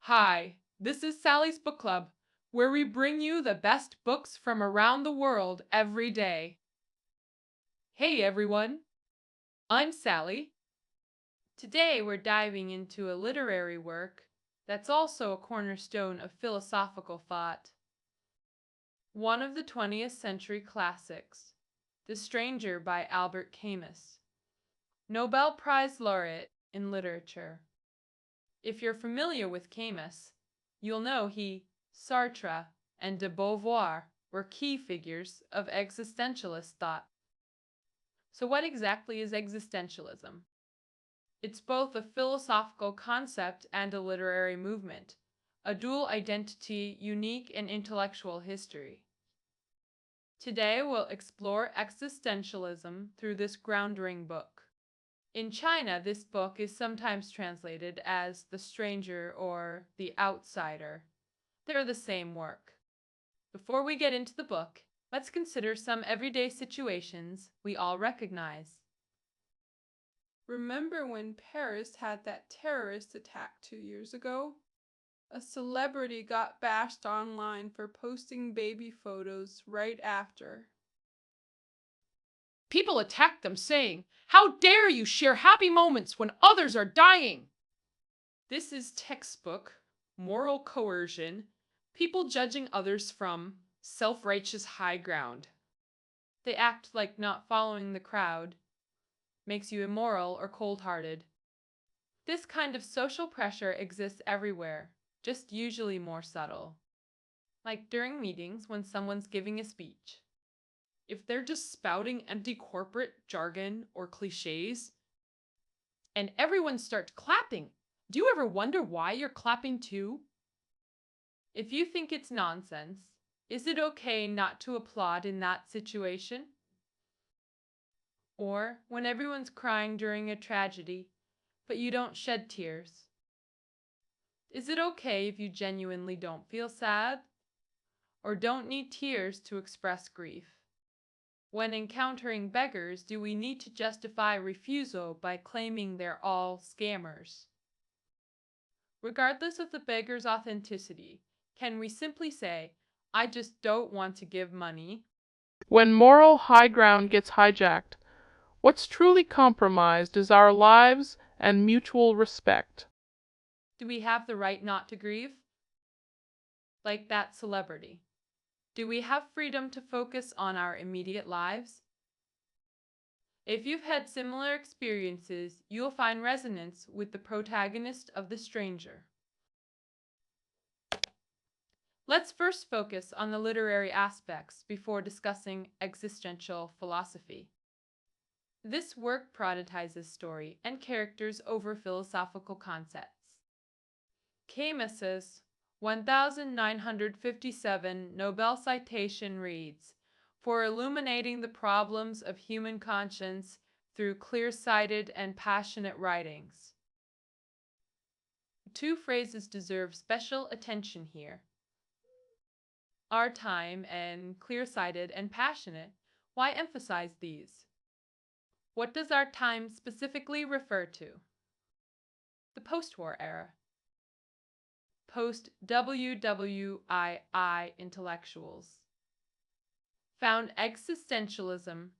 Hi, this is Sally's Book Club, where we bring you the best books from around the world every day. Hey everyone, I'm Sally. Today we're diving into a literary work that's also a cornerstone of philosophical thought. One of the 20th century classics, The Stranger by Albert Camus, Nobel Prize laureate in literature. If you're familiar with Camus, you'll know Sartre, and de Beauvoir were key figures of existentialist thought. So what exactly is existentialism? It's both a philosophical concept and a literary movement, a dual identity unique in intellectual history. Today we'll explore existentialism through this groundbreaking book. In China, this book is sometimes translated as The Stranger or The Outsider. They're the same work. Before we get into the book, let's consider some everyday situations we all recognize. Remember when Paris had that terrorist attack 2 years ago? A celebrity got bashed online for posting baby photos right after. People attacked them, saying, "How dare you share happy moments when others are dying?" This is textbook moral coercion, people judging others from self-righteous high ground. They act like not following the crowd makes you immoral or cold-hearted. This kind of social pressure exists everywhere, just usually more subtle. Like during meetings when someone's giving a speech. If they're just spouting empty corporate jargon or cliches, and everyone starts clapping, do you ever wonder why you're clapping too? If you think it's nonsense, is it okay not to applaud in that situation? Or when everyone's crying during a tragedy, but you don't shed tears? Is it okay if you genuinely don't feel sad? Or don't need tears to express grief? When encountering beggars, do we need to justify refusal by claiming they're all scammers? Regardless of the beggar's authenticity, can we simply say, "I just don't want to give money"? When moral high ground gets hijacked, what's truly compromised is our lives and mutual respect. Do we have the right not to grieve? Like that celebrity. Do we have freedom to focus on our immediate lives? If you've had similar experiences, you'll find resonance with the protagonist of The Stranger. Let's first focus on the literary aspects before discussing existential philosophy. This work prioritizes story and characters over philosophical concepts. Camus's 1957 Nobel citation reads, "For illuminating the problems of human conscience through clear-sighted and passionate writings." Two phrases deserve special attention here. Our time and clear-sighted and passionate. Why emphasize these? What does our time specifically refer to? The post-war era. Post-WWII intellectuals found existentialism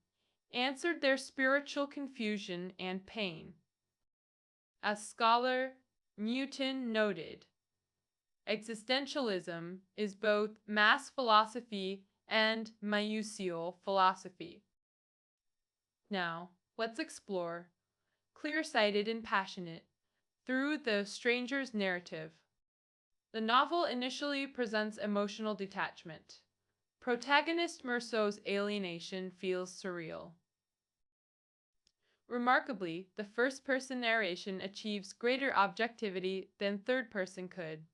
answered their spiritual confusion and pain. As scholar Newton noted, existentialism is both mass philosophy and minutial philosophy. Now, let's explore, clear-sighted and passionate, through the stranger's narrative. The novel initially presents emotional detachment. Protagonist Meursault's alienation feels surreal. Remarkably, the first-person narration achieves greater objectivity than third-person could.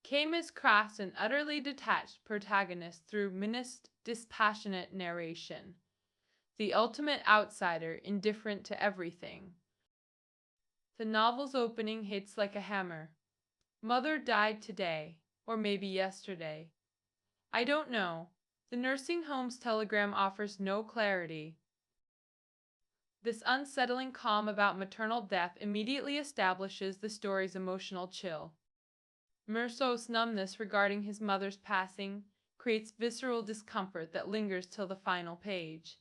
Camus crafts an utterly detached protagonist through menaced, dispassionate narration. The ultimate outsider, indifferent to everything. The novel's opening hits like a hammer. Mother died today, or maybe yesterday. I don't know. The nursing home's telegram offers no clarity. This unsettling calm about maternal death immediately establishes the story's emotional chill. Merceau's numbness regarding his mother's passing creates visceral discomfort that lingers till the final page.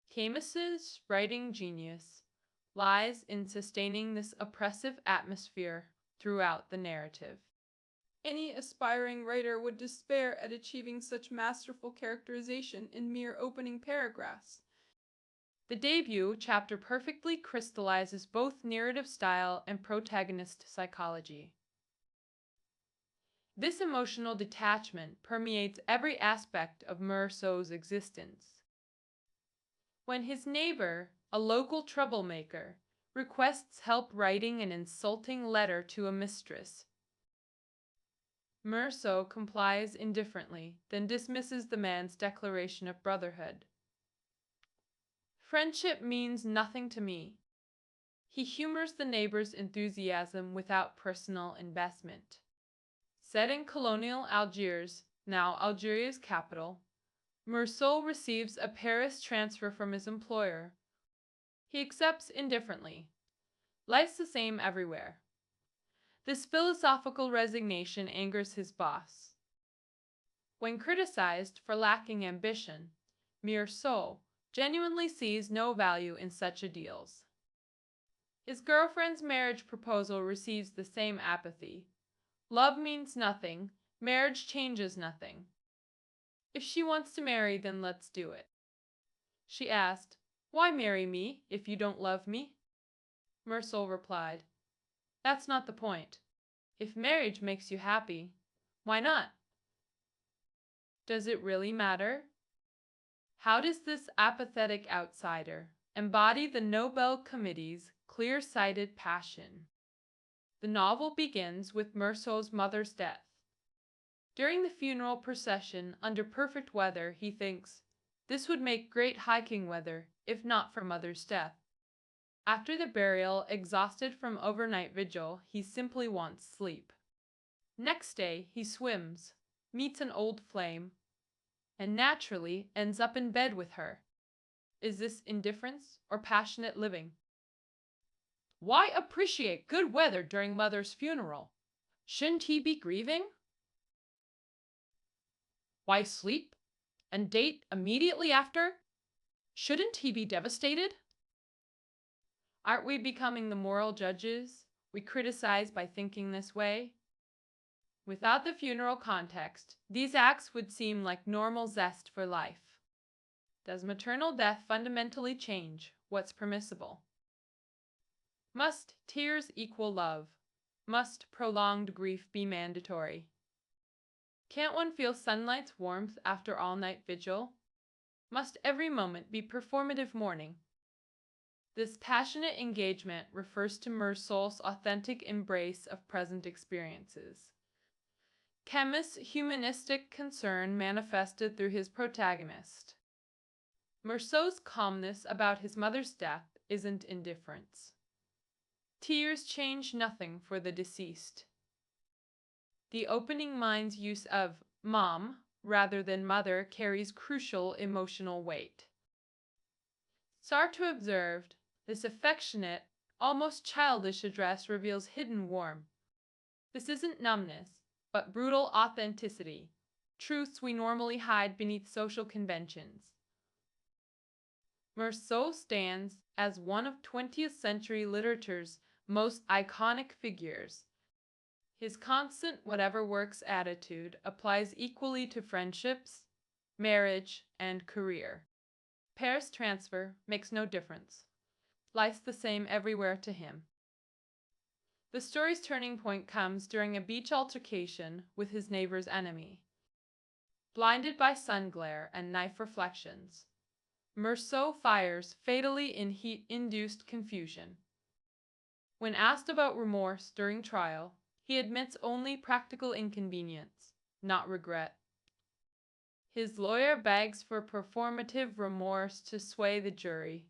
Camus's writing genius lies in sustaining this oppressive atmosphere throughout the narrative. Any aspiring writer would despair at achieving such masterful characterization in mere opening paragraphs. The debut chapter perfectly crystallizes both narrative style and protagonist psychology. This emotional detachment permeates every aspect of Meursault's existence. When his neighbor, a local troublemaker, requests help writing an insulting letter to a mistress, Meursault complies indifferently, then dismisses the man's declaration of brotherhood. Friendship means nothing to me. He humors the neighbor's enthusiasm without personal investment. Set in colonial Algiers, now Algeria's capital, Meursault receives a Paris transfer from his employer. He accepts indifferently. Life's the same everywhere. This philosophical resignation angers his boss. When criticized for lacking ambition, Meursault genuinely sees no value in such ideals. His girlfriend's marriage proposal receives the same apathy. Love means nothing, marriage changes nothing. If she wants to marry, then let's do it. She asked, "Why marry me if you don't love me?" Meursault replied, "That's not the point. If marriage makes you happy, why not? Does it really matter?" How does this apathetic outsider embody the Nobel Committee's clear-sighted passion? The novel begins with Meursault's mother's death. During the funeral procession under perfect weather, he thinks, "This would make great hiking weather, if not for mother's death." After the burial, exhausted from overnight vigil, he simply wants sleep. Next day, he swims, meets an old flame, and naturally ends up in bed with her. Is this indifference or passionate living? Why appreciate good weather during mother's funeral? Shouldn't he be grieving? Why sleep and date immediately after? Shouldn't he be devastated? Aren't we becoming the moral judges we criticize by thinking this way? Without the funeral context, these acts would seem like normal zest for life. Does maternal death fundamentally change what's permissible? Must tears equal love? Must prolonged grief be mandatory? Can't one feel sunlight's warmth after all-night vigil? Must every moment be performative mourning? This passionate engagement refers to Meursault's authentic embrace of present experiences. Camus' humanistic concern manifested through his protagonist. Meursault's calmness about his mother's death isn't indifference. Tears change nothing for the deceased. The opening mind's use of mom rather than mother carries crucial emotional weight. Sartre observed, this affectionate, almost childish address reveals hidden warmth. This isn't numbness, but brutal authenticity, truths we normally hide beneath social conventions. Meursault stands as one of 20th century literature's most iconic figures. His constant whatever works attitude applies equally to friendships, marriage, and career. Paris transfer makes no difference. Life's the same everywhere to him. The story's turning point comes during a beach altercation with his neighbor's enemy. Blinded by sun glare and knife reflections, Meursault fires fatally in heat-induced confusion. When asked about remorse during trial, he admits only practical inconvenience, not regret. His lawyer begs for performative remorse to sway the jury.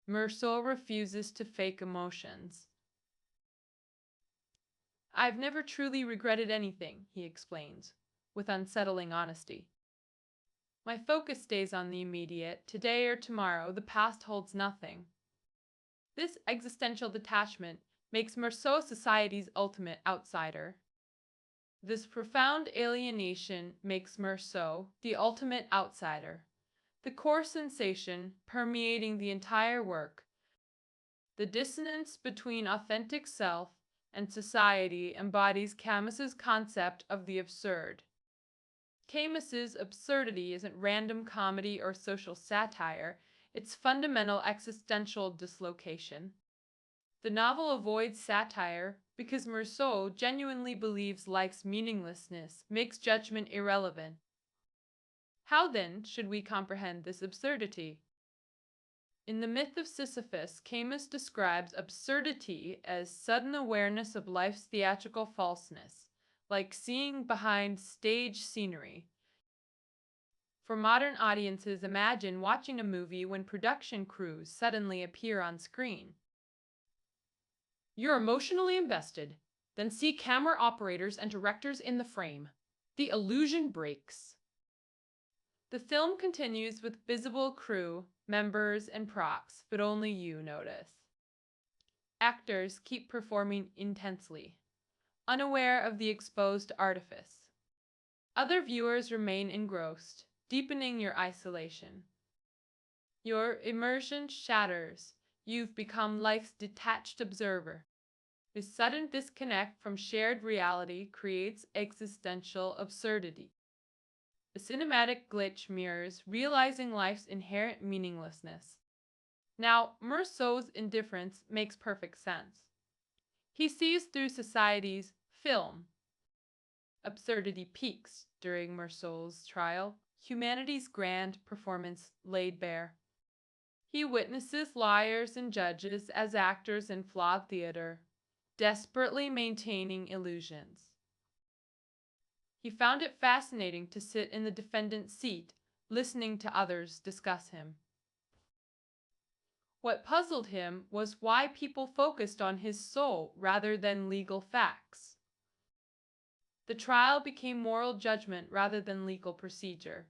Meursault refuses to fake emotions. "I've never truly regretted anything," he explains, with unsettling honesty. "My focus stays on the immediate. Today or tomorrow, the past holds nothing." This existential detachment makes Meursault society's ultimate outsider. This profound alienation makes Meursault the ultimate outsider, the core sensation permeating the entire work. The dissonance between authentic self and society embodies Camus's concept of the absurd. Camus's absurdity isn't random comedy or social satire, it's fundamental existential dislocation. The novel avoids satire because Meursault genuinely believes life's meaninglessness makes judgment irrelevant. How then should we comprehend this absurdity? In the myth of Sisyphus, Camus describes absurdity as sudden awareness of life's theatrical falseness, like seeing behind stage scenery. For modern audiences, imagine watching a movie when production crews suddenly appear on screen. You're emotionally invested, then see camera operators and directors in the frame. The illusion breaks. The film continues with visible crew, members, and props, but only you notice. Actors keep performing intensely, unaware of the exposed artifice. Other viewers remain engrossed, deepening your isolation. Your immersion shatters. You've become life's detached observer. This sudden disconnect from shared reality creates existential absurdity. The cinematic glitch mirrors realizing life's inherent meaninglessness. Now, Meursault's indifference makes perfect sense. He sees through society's film. Absurdity peaks during Meursault's trial, humanity's grand performance laid bare. He witnesses liars and judges as actors in flawed theater, desperately maintaining illusions. He found it fascinating to sit in the defendant's seat, listening to others discuss him. What puzzled him was why people focused on his soul rather than legal facts. The trial became moral judgment rather than legal procedure.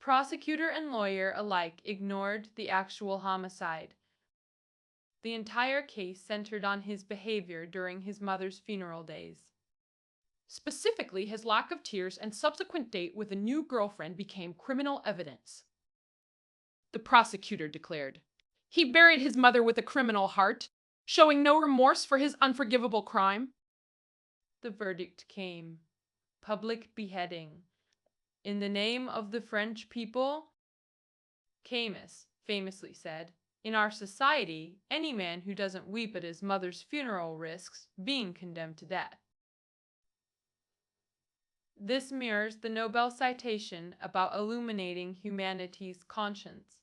Prosecutor and lawyer alike ignored the actual homicide. The entire case centered on his behavior during his mother's funeral days. Specifically, his lack of tears and subsequent date with a new girlfriend became criminal evidence, the prosecutor declared. He buried his mother with a criminal heart, showing no remorse for his unforgivable crime. The verdict came. Public beheading. In the name of the French people? Camus famously said, "In our society, any man who doesn't weep at his mother's funeral risks being condemned to death." This mirrors the Nobel citation about illuminating humanity's conscience.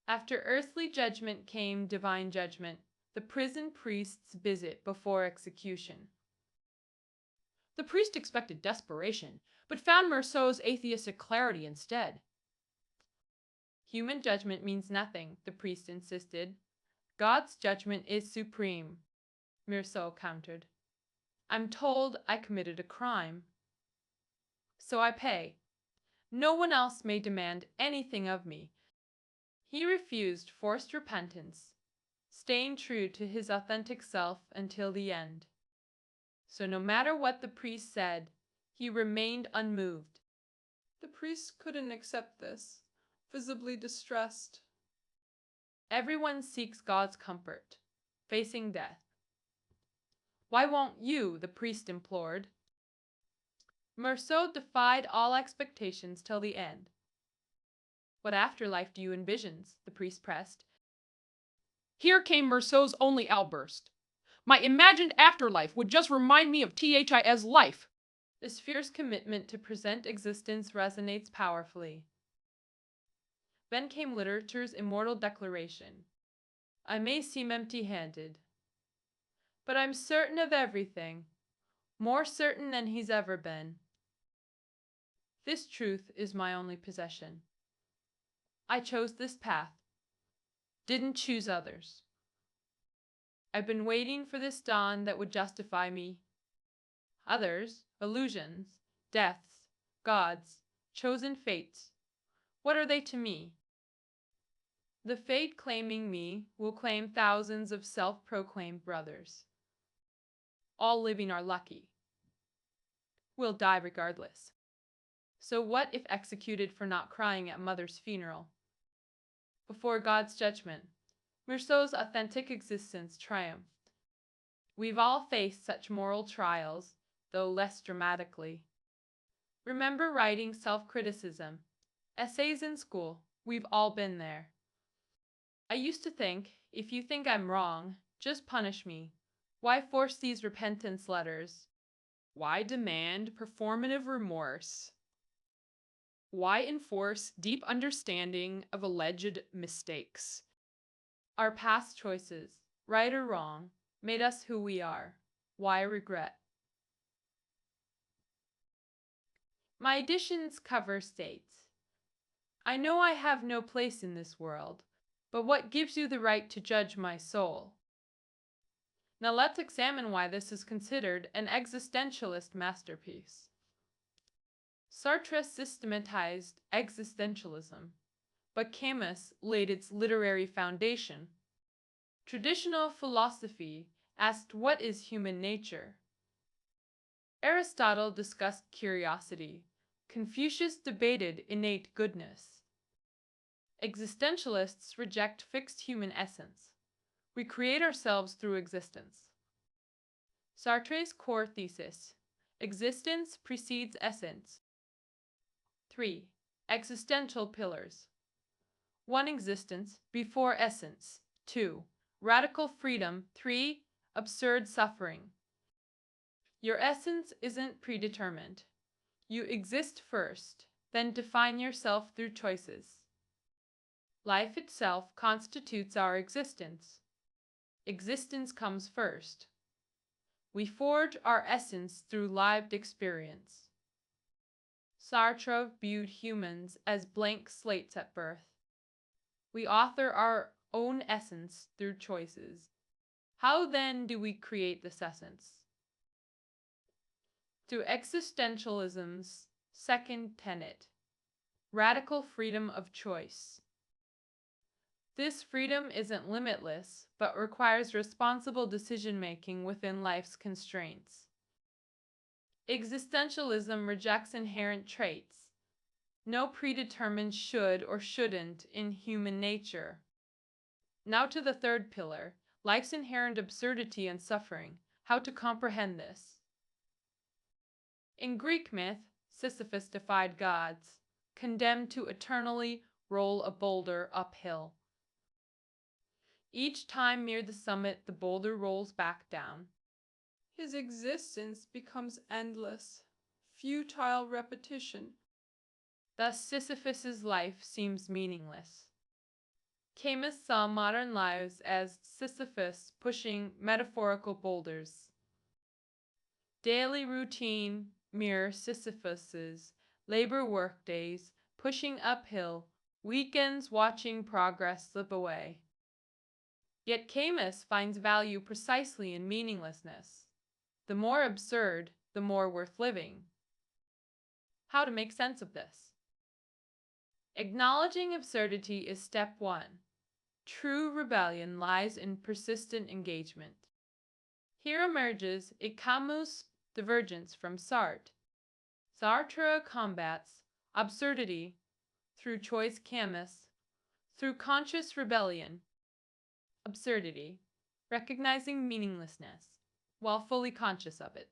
After earthly judgment came divine judgment, the prison priest's visit before execution. The priest expected desperation, but found Meursault's atheistic clarity instead. Human judgment means nothing, the priest insisted. God's judgment is supreme, Meursault countered. I'm told I committed a crime, so I pay. No one else may demand anything of me. He refused forced repentance, staying true to his authentic self until the end. So no matter what the priest said, he remained unmoved. The priest couldn't accept this, visibly distressed. Everyone seeks God's comfort, facing death. Why won't you? The priest implored. Meursault defied all expectations till the end. What afterlife do you envision? The priest pressed. Here came Meursault's only outburst. My imagined afterlife would just remind me of THIS life. This fierce commitment to present existence resonates powerfully. Then came literature's immortal declaration. I may seem empty-handed, but I'm certain of everything, more certain than he's ever been. This truth is my only possession. I chose this path, didn't choose others. I've been waiting for this dawn that would justify me. Others, illusions, deaths, gods, chosen fates, what are they to me? The fate claiming me will claim thousands of self-proclaimed brothers. All living are lucky. will die regardless. So what if executed for not crying at mother's funeral? Before God's judgment, Meursault's authentic existence triumphed. We've all faced such moral trials, though less dramatically. Remember writing self-criticism, essays in school? We've all been there. I used to think, if you think I'm wrong, just punish me. Why force these repentance letters? Why demand performative remorse? Why enforce deep understanding of alleged mistakes? Our past choices, right or wrong, made us who we are. Why regret? My edition's cover states, I know I have no place in this world, but what gives you the right to judge my soul? Now let's examine why this is considered an existentialist masterpiece. Sartre systematized existentialism, but Camus laid its literary foundation. Traditional philosophy asked what is human nature. Aristotle discussed curiosity. Confucius debated innate goodness. Existentialists reject fixed human essence. We create ourselves through existence. Sartre's core thesis: existence precedes essence. 3. Existential pillars. 1. Existence before essence. 2. Radical freedom. 3. Absurd suffering. Your essence isn't predetermined. You exist first, then define yourself through choices. Life itself constitutes our existence. Existence comes first. We forge our essence through lived experience. Sartre viewed humans as blank slates at birth. We author our own essence through choices. How then do we create this essence? Through existentialism's second tenet, radical freedom of choice. This freedom isn't limitless, but requires responsible decision-making within life's constraints. Existentialism rejects inherent traits. No predetermined should or shouldn't in human nature. Now to the third pillar, life's inherent absurdity and suffering. How to comprehend this? In Greek myth, Sisyphus defied gods, condemned to eternally roll a boulder uphill. Each time near the summit, the boulder rolls back down. His existence becomes endless, futile repetition. Thus Sisyphus's life seems meaningless. Camus saw modern lives as Sisyphus pushing metaphorical boulders. Daily routine mirror Sisyphus's labor workdays, pushing uphill, weekends watching progress slip away. Yet Camus finds value precisely in meaninglessness. The more absurd, the more worth living. How to make sense of this? Acknowledging absurdity is step 1. True rebellion lies in persistent engagement. Here emerges a Camus divergence from Sartre. Sartre combats absurdity through choice. Camus through conscious rebellion. Absurdity, recognizing meaninglessness while fully conscious of it.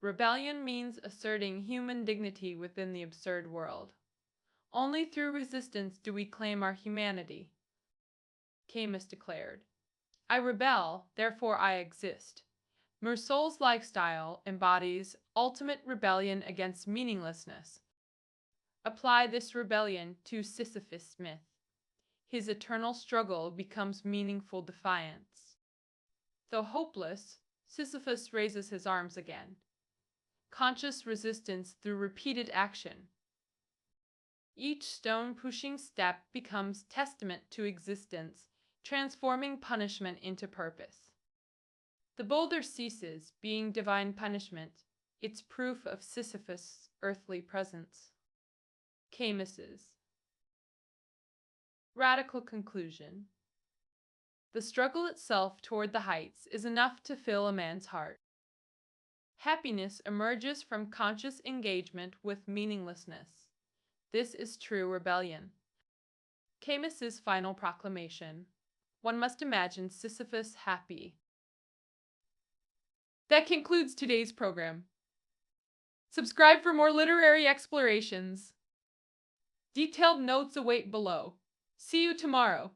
Rebellion means asserting human dignity within the absurd world. Only through resistance do we claim our humanity. Camus declared, I rebel, therefore I exist. Meursault's lifestyle embodies ultimate rebellion against meaninglessness. Apply this rebellion to Sisyphus' myth. His eternal struggle becomes meaningful defiance. Though hopeless, Sisyphus raises his arms again. Conscious resistance through repeated action. Each stone-pushing step becomes testament to existence, transforming punishment into purpose. The boulder ceases being divine punishment, its proof of Sisyphus' earthly presence. Camus's radical conclusion. The struggle itself toward the heights is enough to fill a man's heart. Happiness emerges from conscious engagement with meaninglessness. This is true rebellion. Camus's final proclamation. One must imagine Sisyphus happy. That concludes today's program. Subscribe for more literary explorations. Detailed notes await below. See you tomorrow.